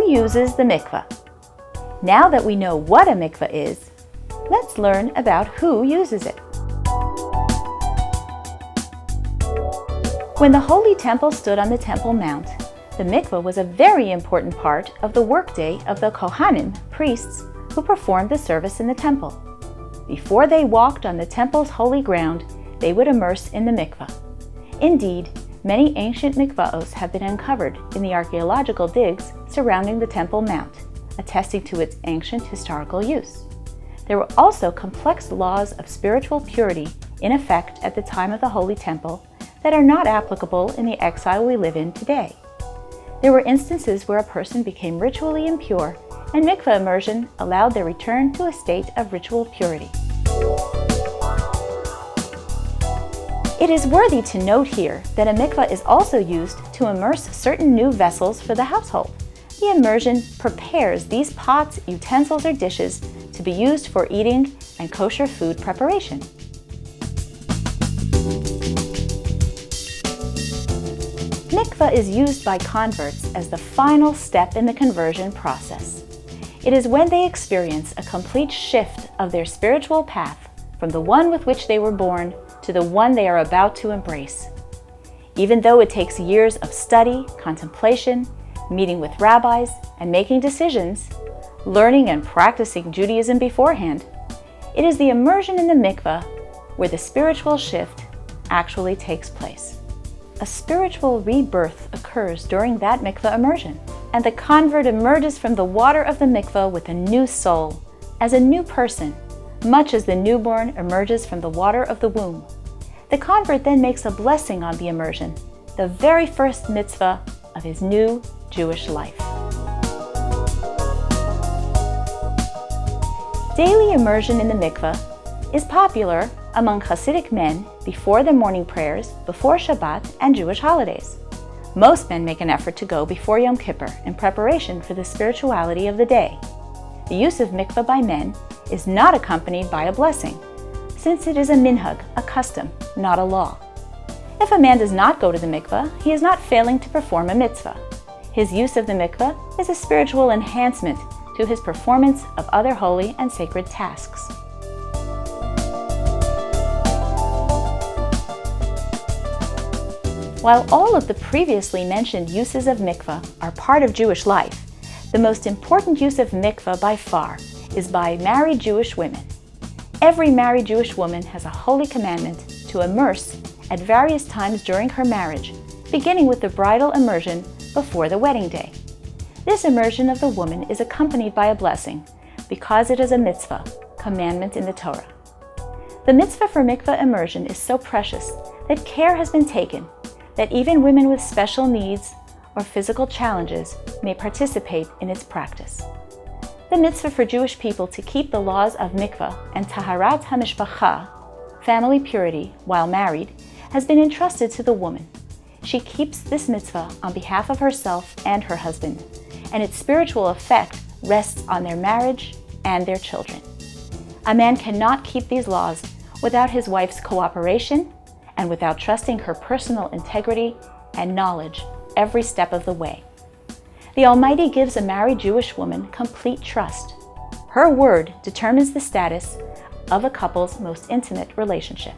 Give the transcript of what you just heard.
Who uses the mikvah? Now that we know what a mikvah is, let's learn about who uses it. When the Holy Temple stood on the Temple Mount, the mikvah was a very important part of the workday of the Kohanim, priests, who performed the service in the temple. Before they walked on the temple's holy ground, they would immerse in the mikvah. Indeed, many ancient mikvaos have been uncovered in the archaeological digs surrounding the Temple Mount, attesting to its ancient historical use. There were also complex laws of spiritual purity in effect at the time of the Holy Temple that are not applicable in the exile we live in today. There were instances where a person became ritually impure, and mikvah immersion allowed their return to a state of ritual purity. It is worthy to note here that a mikvah is also used to immerse certain new vessels for the household. The immersion prepares these pots, utensils, or dishes to be used for eating and kosher food preparation. Mikvah is used by converts as the final step in the conversion process. It is when they experience a complete shift of their spiritual path from the one with which they were born to the one they are about to embrace. Even though it takes years of study, contemplation, meeting with rabbis, and making decisions, learning and practicing Judaism beforehand, it is the immersion in the mikvah where the spiritual shift actually takes place. A spiritual rebirth occurs during that mikvah immersion, and the convert emerges from the water of the mikvah with a new soul, as a new person, much as the newborn emerges from the water of the womb. The convert then makes a blessing on the immersion, the very first mitzvah of his new Jewish life. Daily immersion in the mikvah is popular among Hasidic men before the morning prayers, before Shabbat, and Jewish holidays. Most men make an effort to go before Yom Kippur in preparation for the spirituality of the day. The use of mikvah by men is not accompanied by a blessing, since it is a minhag, a custom, not a law. If a man does not go to the mikvah, he is not failing to perform a mitzvah. His use of the mikvah is a spiritual enhancement to his performance of other holy and sacred tasks. While all of the previously mentioned uses of mikvah are part of Jewish life, the most important use of mikvah by far is by married Jewish women. Every married Jewish woman has a holy commandment to immerse at various times during her marriage, beginning with the bridal immersion before the wedding day. This immersion of the woman is accompanied by a blessing because it is a mitzvah, commandment in the Torah. The mitzvah for mikvah immersion is so precious that care has been taken that even women with special needs or physical challenges may participate in its practice. The mitzvah for Jewish people to keep the laws of mikvah and taharat hamishpacha, family purity, while married, has been entrusted to the woman. She keeps this mitzvah on behalf of herself and her husband, and its spiritual effect rests on their marriage and their children. A man cannot keep these laws without his wife's cooperation and without trusting her personal integrity and knowledge every step of the way. The Almighty gives a married Jewish woman complete trust. Her word determines the status of a couple's most intimate relationship.